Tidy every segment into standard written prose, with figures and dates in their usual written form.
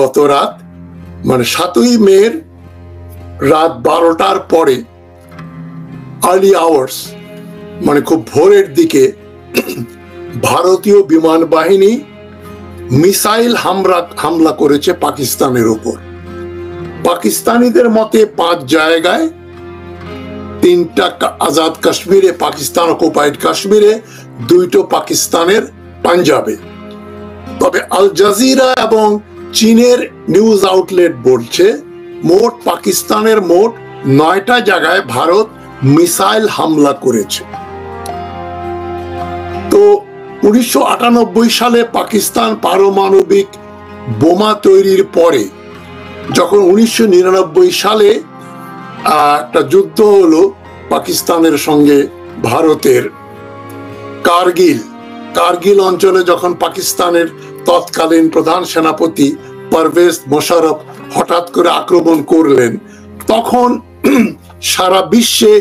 গত রাত মানে 7ই মের রাত 12টার পরে আর্লি আওয়ার্স মানে খুব ভোরের দিকে ভারতীয় বিমান বাহিনী মিসাইল হামলা করেছে পাকিস্তানের উপর। পাকিস্তানিদের মতে 5 জায়গায়, 3টা আজাদ কাশ্মীরে, পাকিস্তান অকুপাইড কাশ্মীরে, 2টো পাকিস্তানের পাঞ্জাবে। তবে আল জাজিরা এবং চীনের নিউজ আউটলেট বলছে মোট পাকিস্তানের মোট 9টা জায়গায় ভারত মিসাইল হামলা করেছে। তো 1998 সালে পাকিস্তান পারমাণবিক বোমা তৈরির পরে যখন 1999 সালে একটা যুদ্ধ হলো পাকিস্তানের সঙ্গে ভারতের, কার্গিল অঞ্চলে যখন পাকিস্তানের তৎকালীন প্রধান সেনাপতি পারভেজ মোশাররফ হঠাৎ করে আক্রমণ করলেন, তখন সারা বিশ্বে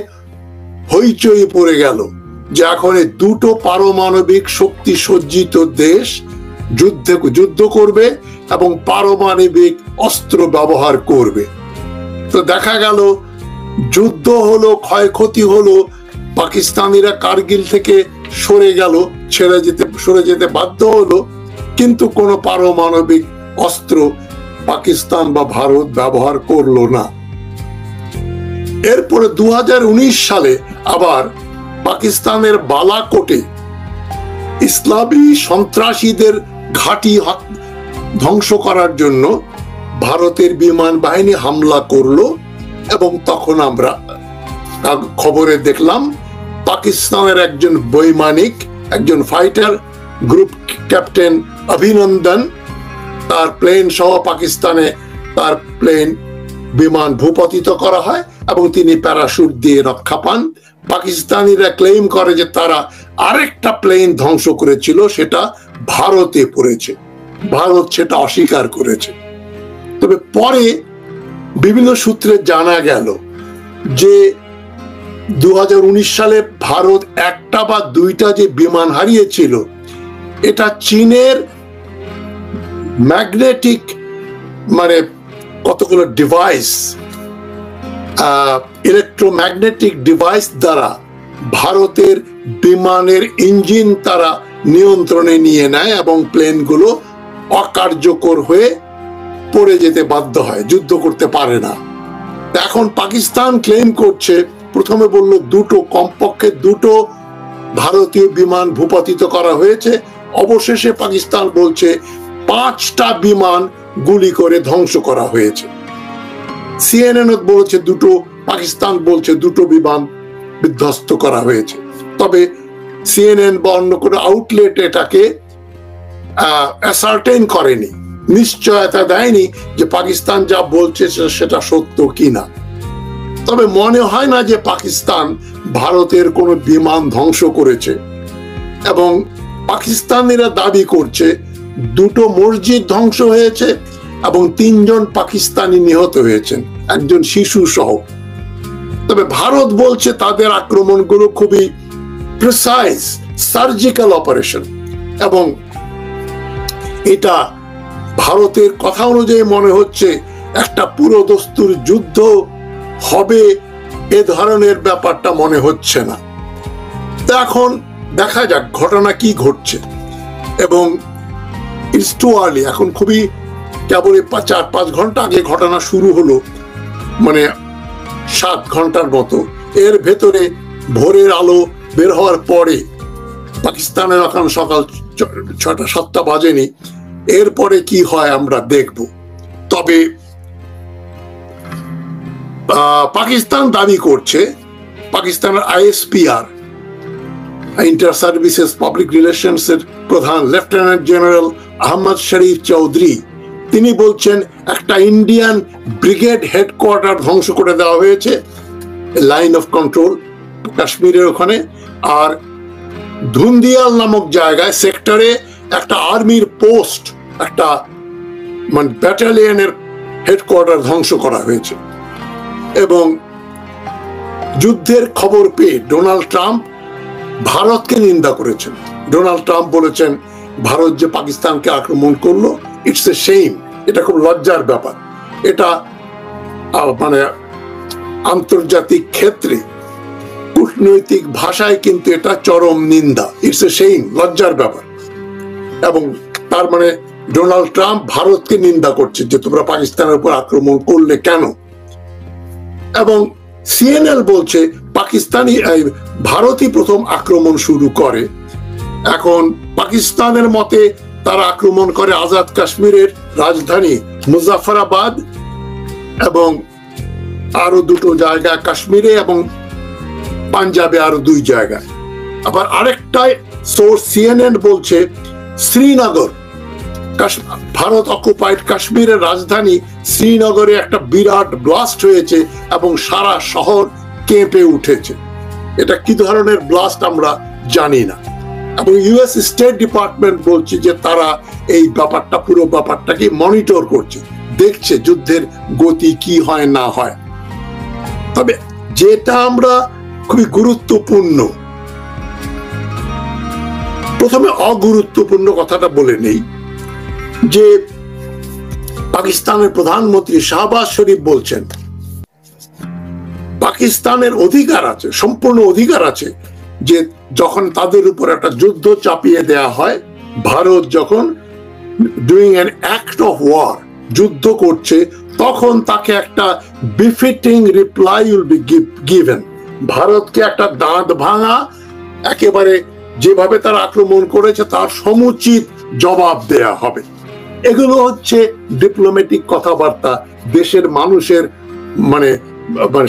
হইচই পড়ে গেল যে এখন এই 2টো পারমাণবিক শক্তি সজ্জিত দেশ যুদ্ধ করবে এবং পারমাণবিক অস্ত্র ব্যবহার করবে। তো দেখা গেল যুদ্ধ হলো, ক্ষয়ক্ষতি হলো, পাকিস্তানিরা কার্গিল থেকে সরে যেতে বাধ্য হলো, কিন্তু কোনো পারমাণবিক অস্ত্র পাকিস্তান বা ভারত ব্যবহার করলো না। এরপরে 2019 সালে আবার পাকিস্তানের বালাকোটে ইসলামী সন্ত্রাসীদের ঘাঁটি ধ্বংস করার জন্য ভারতের বিমান বাহিনী হামলা করলো এবং তখন আমরা খবরে দেখলাম পাকিস্তানের একজন বৈমানিক, একজন ফাইটার গ্রুপ ক্যাপ্টেন অভিনন্দন, তার প্লেন সহ পাকিস্তানে তার বিমান ভূপতিত করা হয় এবং তিনি প্যারাশুট দিয়ে রক্ষা পান। পাকিস্তানিরা ক্লেম করে যে তারা আরেকটা প্লেন ধ্বংস করেছিল, সেটা ভারতে পড়েছে, ভারত সেটা অস্বীকার করেছে। তবে পরে বিভিন্ন সূত্রে জানা গেল যে 2019 সালে ভারত 1টা বা 2টা যে বিমান হারিয়েছিল, এটা চীনের ম্যাগনেটিক মানে কতগুলো ডিভাইস, ইলেকট্রোম্যাগনেটিক ডিভাইস দ্বারা ভারতের বিমানের ইঞ্জিন তারা নিয়ন্ত্রণে নিয়ে নেয় এবং প্লেনগুলো অকার্যকর হয়ে পড়ে যেতে বাধ্য হয়, যুদ্ধ করতে পারে না। এখন পাকিস্তান ক্লেম করছে, প্রথমে বলল কমপক্ষে 2টো ভারতীয় বিমান ভূপাতিত করা হয়েছে, অবশেষে পাকিস্তান বলছে 5টা বিমান গুলি করে ধ্বংস করা হয়েছে। CNN বলছে পাকিস্তান বলছে 2টো বিমান বিধ্বস্ত করা হয়েছে। তবে CNN বা অন্য কোনো আউটলেট এটাকে অ্যাসার্টেন করেনি, নিশ্চয়তা দেয়নি যে পাকিস্তান যা বলছে সেটা সত্য কিনা। তবে মনে হয় না যে পাকিস্তান ভারতের কোনো বিমান ধ্বংস করেছে। এবং পাকিস্তানিরা দাবি করছে 2টো মসজিদ ধ্বংস হয়েছে এবং 3 জন পাকিস্তানি নিহত হয়েছেন, একজন শিশু সহ। তবে ভারত বলছে তাদের আক্রমণগুলো খুবই প্রিসাইজ সার্জিক্যাল অপারেশন এবং এটা ভারতের কথা অনুযায়ী মনে হচ্ছে একটা পুরোদস্তুর যুদ্ধ হবে, এ ধরনের ব্যাপারটা মনে হচ্ছে না। এখন দেখা যাক ঘটনা কি ঘটছে। এবং ইটস টু আর্লি, এখন খুবই কেবল 4-5 ঘন্টা আগে ঘটনা শুরু হলো, মানে 7 ঘন্টার মতো। এর ভেতরে ভোরের আলো বের হওয়ার পরে পাকিস্তানের এখন সকাল 6টা-7টা বাজেনি, এরপরে কি হয় আমরা দেখব। তবে পাকিস্তান দাবি করছে, পাকিস্তানের ISPR inter services public relations এর প্রধান লেফটেন্যান্ট জেনারেল আহমদ শরীফ চৌধুরী, তিনি বলছেন একটা ইন্ডিয়ান ব্রিগেড হেডকোয়ার্টার ধ্বংস করে দেওয়া হয়েছে, লাইন অফ কন্ট্রোল কাশ্মীরের ওখানে। আর ধুন্দিয়াল নামক জায়গায় সেক্টরে একটা আর্মির পোস্ট, একটা মানে ব্যাটালিয়নের হেডকোয়ার্টার ধ্বংস করা হয়েছে। এবং যুদ্ধের খবর পেয়ে ডোনাল্ড ট্রাম্প ভারতকে নিন্দা করেছেন। ডোনাল্ড ট্রাম্প বলেছেন ভারত যে পাকিস্তানকে আক্রমণ করলো, ইটস এ শেম, এটা খুব লজ্জার ব্যাপার। এটা মানে আন্তর্জাতিক ক্ষেত্রে কূটনৈতিক ভাষায় কিন্তু এটা চরম নিন্দা, ইটস এ সেইম, লজ্জার ব্যাপার। এবং তার মানে ডোনাল্ড ট্রাম্প ভারতকে নিন্দা করছে যে তোমরা পাকিস্তানের উপর আক্রমণ করলে কেন। এবং সিএনএন বলছে ভারতই প্রথম আক্রমণ শুরু করে। এখন পাকিস্তানের মতে তারা আক্রমণ করে আজাদ কাশ্মীরের রাজধানী মুজাফফরাবাদ এবং আরো দুটো জায়গা কাশ্মীরে এবং পাঞ্জাবে আরো 2 জায়গায়। আবার আরেকটাই সোর্স সিএনএন বলছে শ্রীনগর, ভারত অকুপাইড কাশ্মীরের রাজধানী শ্রীনগরে একটা বিরাট ব্লাস্ট হয়েছে এবং সারা শহর কেঁপে উঠেছে। এটা কি ধরনের ব্লাস্ট আমরা জানি না। এবং ইউএস স্টেট ডিপার্টমেন্ট বলছে যে তারা এই ব্যাপারটা, পুরো ব্যাপারটাকে মনিটর করছে, দেখছে যুদ্ধের গতি কি হয় না হয়। তবে যেটা আমরা খুবই গুরুত্বপূর্ণ, প্রথমে অগুরুত্বপূর্ণ কথাটা বলে নেই যে পাকিস্তানের প্রধানমন্ত্রী শাহবাজ শরীফ বলছেন পাকিস্তানের অধিকার আছে, সম্পূর্ণ অধিকার আছে যে যখন তাদের উপর একটা যুদ্ধ চাপিয়ে দেয়া হয়, ভারত যখন doing an act of war, যুদ্ধ করছে, তখন তাকে একটা befitting reply will be given. ভারতকে একটা দাঁত ভাঙা, একেবারে যেভাবে তারা আক্রমণ করেছে তার সমুচিত জবাব দেয়া হবে। এগুলো হচ্ছে ডিপ্লোম্যাটিক কথাবার্তা, দেশের মানুষের মানে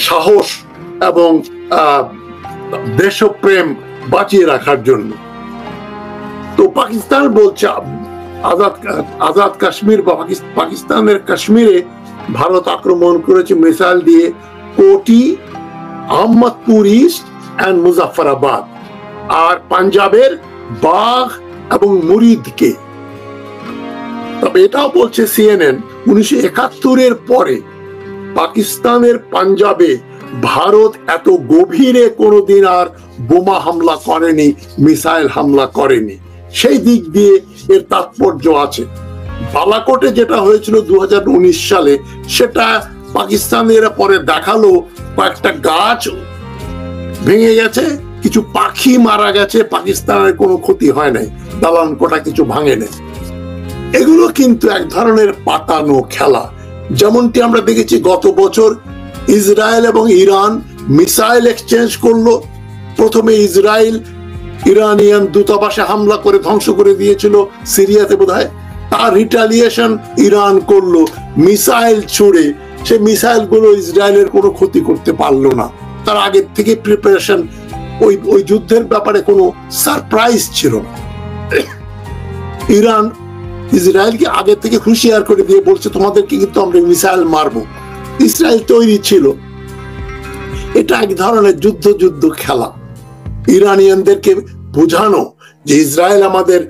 সাহস এবং দেশপ্রেম বাঁচিয়ে রাখার জন্য। তো পাকিস্তান বলছে আজাদ কাশ্মীর বা পাকিস্তানের কাশ্মীরে ভারত আক্রমণ করেছে মিসাইল দিয়ে কোটি, আহমদপুর ইস্ট এন্ড মুজাফফরাবাদ, আর পাঞ্জাবের বাঘ এবং মুরিদকে। তবে এটাও বলছে সিএনএন 1971-এর পরে পাকিস্তানের পাঞ্জাবে ভারত এত গভীরে কোনোদিন আর বোমা হামলা করেনি, মিসাইল হামলা করেনি। সেই দিক দিয়ে এর তাৎপর্য আছে। বালাকোটে যেটা হয়েছিল 2019 সালে, সেটা পাকিস্তানের পরে দেখালো কয়েকটা গাছ ভেঙে গেছে, কিছু পাখি মারা গেছে, পাকিস্তানের কোনো ক্ষতি হয় নাই, দালান কোটা কিছু ভাঙে নেই। এগুলো কিন্তু এক ধরনের পাতানো খেলা। যেমনটি আমরা দেখেছি গত বছর ইসরায়েল এবং ইরান মিসাইল এক্সচেঞ্জ করলো। প্রথমে ইসরায়েল ইরানিয়ান দূতাবাসে হামলা করে ধ্বংস করে দিয়েছিল সিরিয়াতে বোধহয়, তার রিটালিয়েশন ইরান করলো মিসাইল ছুড়ে। সে মিসাইল গুলো ইসরায়েলের কোনো ক্ষতি করতে পারলো না। তার আগের থেকে প্রিপারেশন, ওই যুদ্ধের ব্যাপারে কোনো সারপ্রাইজ ছিল না। ইরান ইসরায়েলকে আগে থেকে হুঁশিয়ার করে দিয়ে বলছে তোমাদেরকে কিন্তু আমরা মিসাইল মারবো। ইসরায়েল তৈরি ছিল। এটা এক ধরনের যুদ্ধ খেলা। ইরানিয়ানদেরকে বোঝানো যে ইসরায়েল আমাদের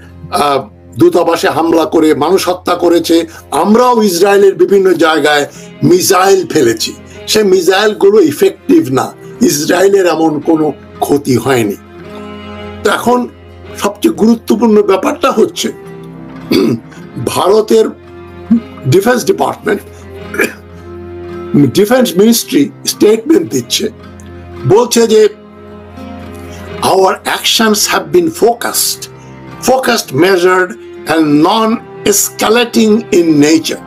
দূতাবাসে হামলা করে মানুষ হত্যা করেছে, আমরাও ইসরায়েলের বিভিন্ন জায়গায় মিসাইল ফেলেছি, সে মিসাইল গুলো ইফেক্টিভ না, ইসরায়েলের এমন কোনো ক্ষতি হয়নি। তো এখন সবচেয়ে গুরুত্বপূর্ণ ব্যাপারটা হচ্ছে ভারতের defence department, defence ministry statement দিচ্ছে, বলছে যে our actions have been focused, measured and non-escalating in nature.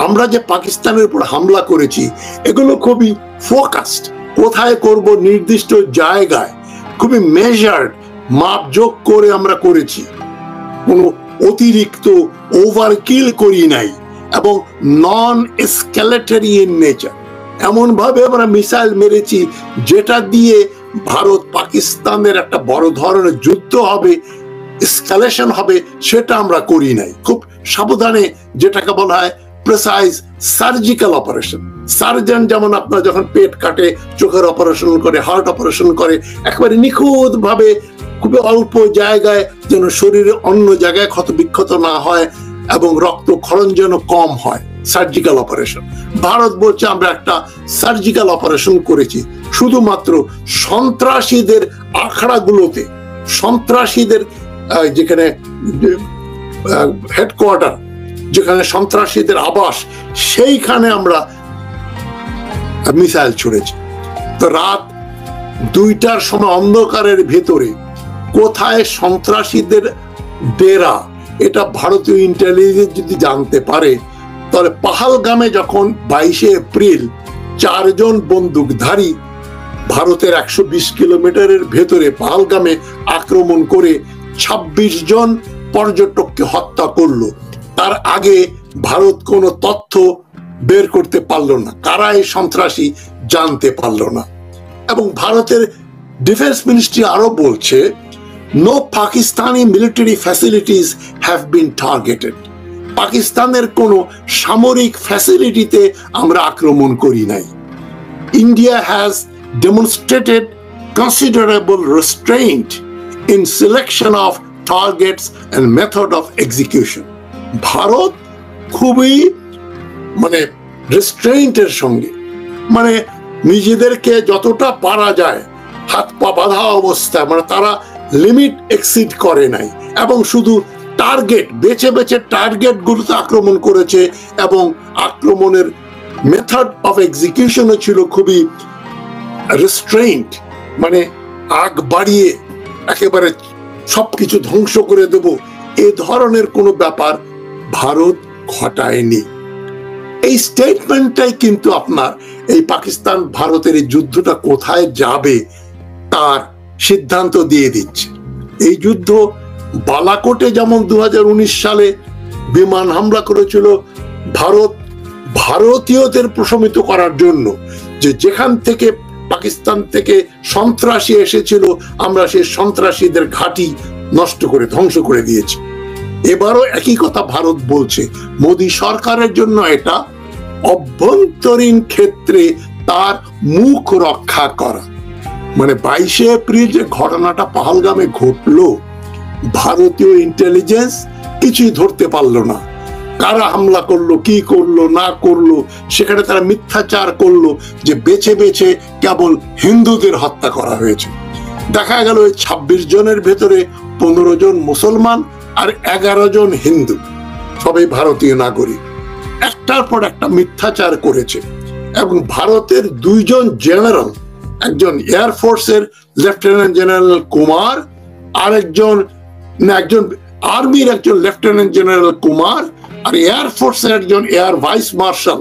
আমরা যে পাকিস্তানের উপর হামলা করেছি এগুলো খুবই ফোকাসড, কোথায় করব নির্দিষ্ট জায়গায়, খুবই মেজার্ড, মাপজোক করে আমরা করেছি, কোনো অতিরিক্ত ওভারকিল করি নাই, এবং নন এসক্যালেটরি ইন নেচার, এমন ভাবে আমরা মিসাইল মেরেছি যেটা দিয়ে ভারত পাকিস্তানের একটা বড় ধরনের যুদ্ধ হবে, এসকালেশন হবে, সেটা আমরা করি নাই। খুব সাবধানে, যেটাকে বলা হয় প্রিসাইজ সার্জিক্যাল অপারেশন। সার্জন যেমন আপনার যখন পেট কাটে, চোখের অপারেশন করে, হার্ট অপারেশন করে, একেবারে নিখুঁত ভাবে খুবই অল্প জায়গায় যেন শরীরে অন্য জায়গায় ক্ষত বিক্ষত না হয় এবং রক্ত ক্ষরণ যেন কম হয়, সার্জিক্যাল অপারেশন। ভারত বলছে আমরা একটা সার্জিক্যাল অপারেশন করেছি শুধুমাত্র সন্ত্রাসীদের আখড়াগুলোতে, সন্ত্রাসীদের যেখানে হেডকোয়ার্টার যেখানে সন্ত্রাসীদের আবাস, সেইখানে আমরা মিসাইল ছুড়েছি। তো রাত 2টার সময় অন্ধকারের ভেতরে কোথায় সন্ত্রাসীদের ডেরা, এটা ভারতীয় ইন্টেলিজেন্স যদি জানতে পারে, তাহলে পাহালগামে যখন 22শে এপ্রিল 4 জন বন্দুকধারী ভারতের 120 কিলোমিটারের ভেতরে পাহালগামে আক্রমণ করে 26 জন পর্যটককে হত্যা করলো, তার আগে ভারত কোনো তথ্য বের করতে পারলো না, কারা এই সন্ত্রাসী জানতে পারলো না। এবং ভারতের ডিফেন্স মিনিস্ট্রি আরো বলছে, no Pakistani military facilities have been targeted. পাকিস্তানের কোনো সামরিক ফ্যাসিলিটিতে আমরা আক্রমণ করি নাই। India has demonstrated considerable restraint in selection of targets and method of execution. Bharat খুবই রেস্ট্রেইন্টের সঙ্গে, নিজেদেরকে যতটা পারা যায় হাত পা বাঁধা অবস্থায়, তারা লিমিট এক্সিড করে নাই, এবং শুধু টার্গেট বেছে বেছে টার্গেট গুলোতে আক্রমণ করেছে, এবং আক্রমণের মেথড অফ এক্সিকিউশনও ছিল খুবই রেস্ট্রেইন্ট, আগ বাড়িয়ে একেবারে সবকিছু ধ্বংস করে দেব, এ ধরনের কোনো ব্যাপার ভারত ঘটায়নি। এই স্টেটমেন্টটাই কিন্তু আপনার এই পাকিস্তান ভারতের এই যুদ্ধটা কোথায় যাবে তার সিদ্ধান্ত দিয়ে দিচ্ছে। এই যুদ্ধ বালাকোটে যেমন 2019 সালে বিমান হামলা করেছিল ভারত, ভারতীয়দের প্রশমিত করার জন্য, যে যেখান থেকে পাকিস্তান থেকে সন্ত্রাসী এসেছিল আমরা সেই সন্ত্রাসীদের ঘাঁটি নষ্ট করে ধ্বংস করে দিয়েছি। এবারও একই কথা ভারত বলছে। মোদী সরকারের জন্য এটা অভ্যন্তরীণ ক্ষেত্রে তার মুখ রক্ষা করা। 22শে এপ্রিল যে ঘটনাটা পাহালগামে ঘটলো, ভারতীয় ইন্টেলিজেন্স কিছুই ধরতে পারলো না, কারা হামলা করলো, কি করলো না করলো। সেখানে তারা মিথ্যাচার করলো যে বেছে বেছে কেবল হিন্দুদের হত্যা করা হয়েছে। দেখা গেল 26 জনের ভেতরে 15 জন মুসলমান আর 11 জন হিন্দু, সবাই ভারতীয় নাগরিক। একটার পর একটা মিথ্যাচার করেছে। এবং ভারতের 2 জন জেনারেল, একজন এয়ারফোর্সের লেফটেন্যান্ট জেনারেল কুমার, আর একজন আর্মির একজন লেফটেন্যান্ট জেনারেল কুমার, আর এয়ারফোর্সের একজন এয়ার ভাইস মার্শাল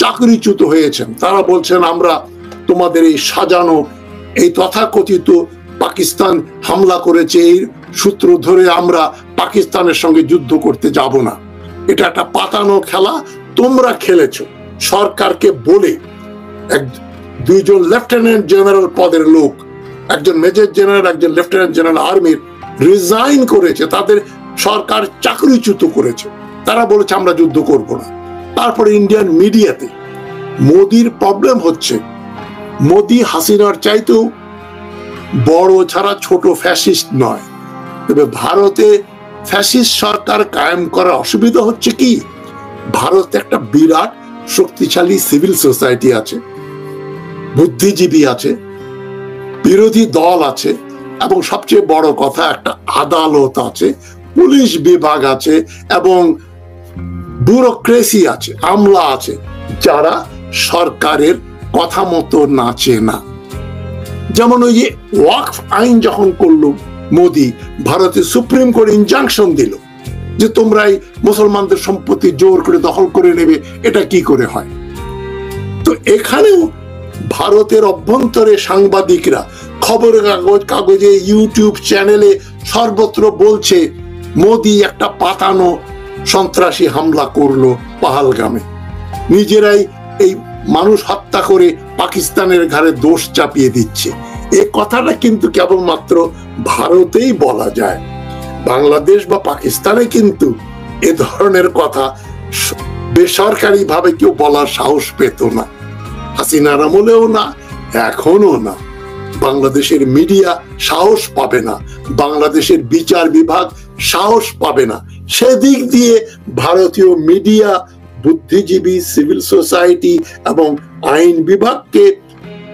চাকরিচ্যুত হয়েছেন। তারা বলছেন, আমরা তোমাদের এই সাজানো এই তথাকথিত পাকিস্তান হামলা করেছে এই সূত্র ধরে আমরা পাকিস্তানের সঙ্গে যুদ্ধ করতে যাব না, এটা একটা পাতানো খেলা তোমরা খেলেছো। সরকারকে বলে 2 জন লেফটেন্যান্ট জেনারেল পদের লোক, একজন মেজর জেনারেল, একজন লেফটেন্যান্ট জেনারেল আর্মির রিজাইন করেছে, তাদের সরকার চাকরিচ্যুত করেছে। তারা বলেছে আমরা যুদ্ধ করব না। তারপরে ইন্ডিয়ান মিডিয়াতে মোদির প্রবলেম হচ্ছে, মোদি হাসিনার চাইতেও বড় ছাড়া ছোট ফ্যাসিস্ট নয়। তবে ভারতে ফ্যাসিস্ট সরকার কায়েম করার অসুবিধা হচ্ছে কি, ভারতে একটা বিরাট শক্তিশালী সিভিল সোসাইটি আছে, বুদ্ধিজীবী আছে, বিরোধী দল আছে, এবং সবচেয়ে বড় কথা একটা আদালত আছে, পুলিশ বিভাগ আছে, এবং ব্যুরোক্রেসি আছে, আমলা আছে, যারা সরকারের কথা মতো নাচে না। যেমন ওই যে ওয়াকফ আইন যখন করলো মোদি, ভারতের সুপ্রিম কোর্ট ইনজাংশন দিল যে তোমরা এই মুসলমানদের সম্পত্তি জোর করে দখল করে নেবে, এটা কি করে হয়? তো এখানেও ভারতের অভ্যন্তরে সাংবাদিকরা খবরের কাগজে, ইউটিউব চ্যানেলে সর্বত্র বলছে মোদি একটা পাতানো সন্ত্রাসী হামলা করলো পাহালগামে, নিজেরাই এই মানুষ হত্যা করে পাকিস্তানের ঘাড়ে দোষ চাপিয়ে দিচ্ছে। এই কথাটা কিন্তু কেবলমাত্র ভারতেই বলা যায়, বাংলাদেশ বা পাকিস্তানে কিন্তু এ ধরনের কথা বেসরকারি ভাবে কেউ বলার সাহস পেত না। হাসিনার আমলেও না, এখনো না। বাংলাদেশের মিডিয়া সাহস পাবে না, বাংলাদেশের বিচার বিভাগ সাহস পাবে না। সেদিক দিয়ে ভারতীয় মিডিয়া, বুদ্ধিজীবী, সিভিল সোসাইটি এবং আইন বিভাগকে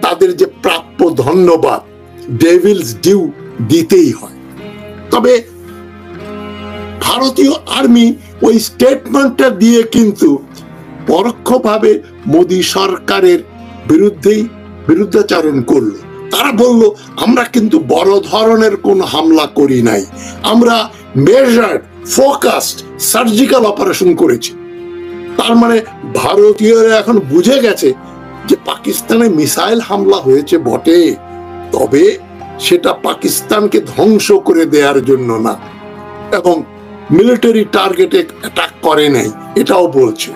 তাদের যে প্রাপ্য ধন্যবাদ, ডেভিলস ডিউ দিতেই হয়। তবে ভারতীয় আর্মি ওই স্টেটমেন্টটা দিয়ে কিন্তু পরোক্ষভাবে মোদী সরকারের বিরুদ্ধাচারণ করলো। তারা বলল আমরা কিন্তু বড় ধরনের কোন হামলা করি নাই, আমরা মেজার্ড ফোকাসড সার্জিক্যাল অপারেশন করেছি। তার মানে ভারতীয়রা এখন বুঝে গেছে যে পাকিস্তানে মিসাইল হামলা হয়েছে বটে, তবে সেটা পাকিস্তানকে ধ্বংস করে দেওয়ার জন্য না, এবং মিলিটারি টার্গেটে অ্যাটাক করে নাই এটাও বলছে।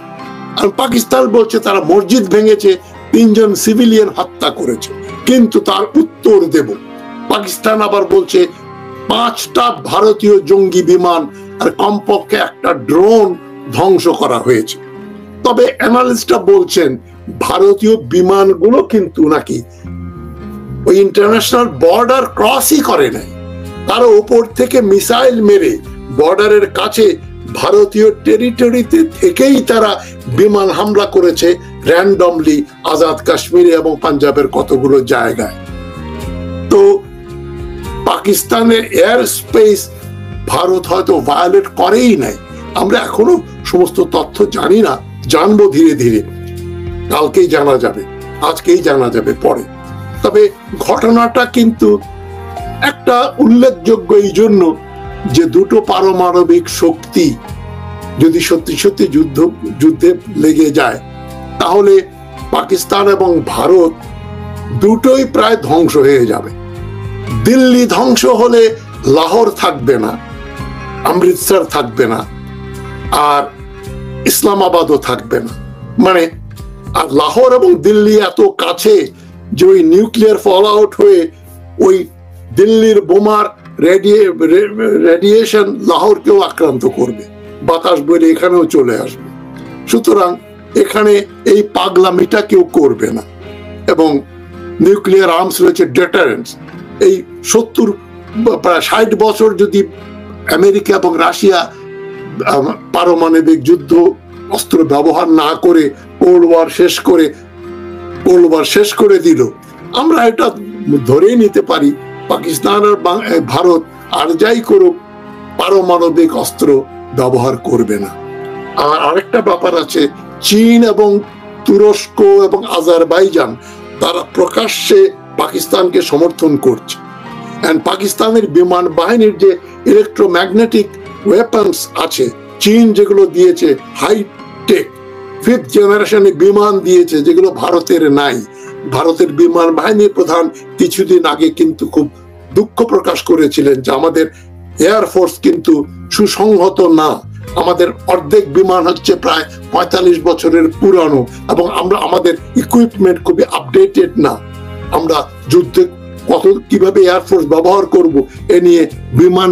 আর পাকিস্তান বলছে তারা মসজিদ ভেঙেছে, 3 জন সিভিলিয়ান হত্যা করেছে, কিন্তু তার উত্তর দেব। পাকিস্তান আবার বলছে 5টা ভারতীয় জঙ্গি বিমান আর কমপক্ষে একটা ড্রোন ধ্বংস করা হয়েছে। তবে অ্যানালিস্টরা বলছেন ভারতীয় বিমানগুলো কিন্তু নাকি ওই ইন্টারন্যাশনাল বর্ডার ক্রসই করে নাই, তারা উপর থেকে মিসাইল মেরে বর্ডারের কাছে ভারতীয় টেরিটরিতে থেকেই তারা বিমান হামলা করেছে র্যান্ডমলি আজাদ কাশ্মীরে এবং পাঞ্জাবের কতগুলো জায়গায়। তো পাকিস্তানের এয়ার স্পেস ভারত হয়তো ভায়োলেট করেই নাই, আমরা এখনো সমস্ত তথ্য জানি না, জানবো ধীরে ধীরে, কালকেই জানা যাবে, আজকেই জানা যাবে পরে। তবে ঘটনাটা কিন্তু একটা উল্লেখযোগ্য এই জন্য যে দুটো পারমাণবিক শক্তি যদি সত্যি সত্যি যুদ্ধে লেগে যায়, তাহলে পাকিস্তান এবং ভারত দুটোই প্রায় ধ্বংস হয়ে যাবে। দিল্লি ধ্বংস হলে লাহোর থাকবে না, অমৃতসর থাকবে না, আর ইসলামাবাদও থাকবে না। মানে আর লাহোর এবং দিল্লি এত কাছে যে ওই নিউক্লিয়ার ফল আউট হয়ে ওই দিল্লির বোমার রেডিয়েশন লাহোরকেও আক্রান্ত করবে, বাতাস বইলে এখানেও চলে আসবে। সুতরাং এখানে এই পাগলামিটা কেউ করবে না। এবং নিউক্লিয়ার আর্মস রয়েছে ডেটারেন্স। এই 60 বছর যদি আমেরিকা এবং রাশিয়া পারমাণবিক যুদ্ধ অস্ত্র ব্যবহার না করে কোল্ড ওয়ার শেষ করে দিল, আমরা এটা ধরেই নিতে পারি পাকিস্তান আর ভারত আর যাই করুক পারমাণবিক অস্ত্র ব্যবহার করবে না। আর আরেকটা ব্যাপার আছে, চীন এবং তুরস্ক এবং আজারবাইজান তারা প্রকাশ্যে পাকিস্তানকে সমর্থন করছে। পাকিস্তানের বিমান বাহিনীর যে ইলেকট্রোম্যাগনেটিক ওয়েপন্স আছে, চীন যেগুলো দিয়েছে হাইটেক 5th জেনারেশনের বিমান দিয়েছে যেগুলো ভারতের নাই। ভারতের বিমান বাহিনীর প্রধান কিছুদিন আগে কিন্তু খুব দুঃখ প্রকাশ করেছিলেন যে আমাদের এয়ারফোর্স কিন্তু সুসংহত না, আমাদের অর্ধেক বিমান হচ্ছে প্রায় 45 বছরের পুরানো, এবং আমাদের ইকুইপমেন্ট খুবই আপডেটেড না। আমরা যুদ্ধে কিভাবে এয়ারফোর্স ব্যবহার করব এ নিয়ে বিমান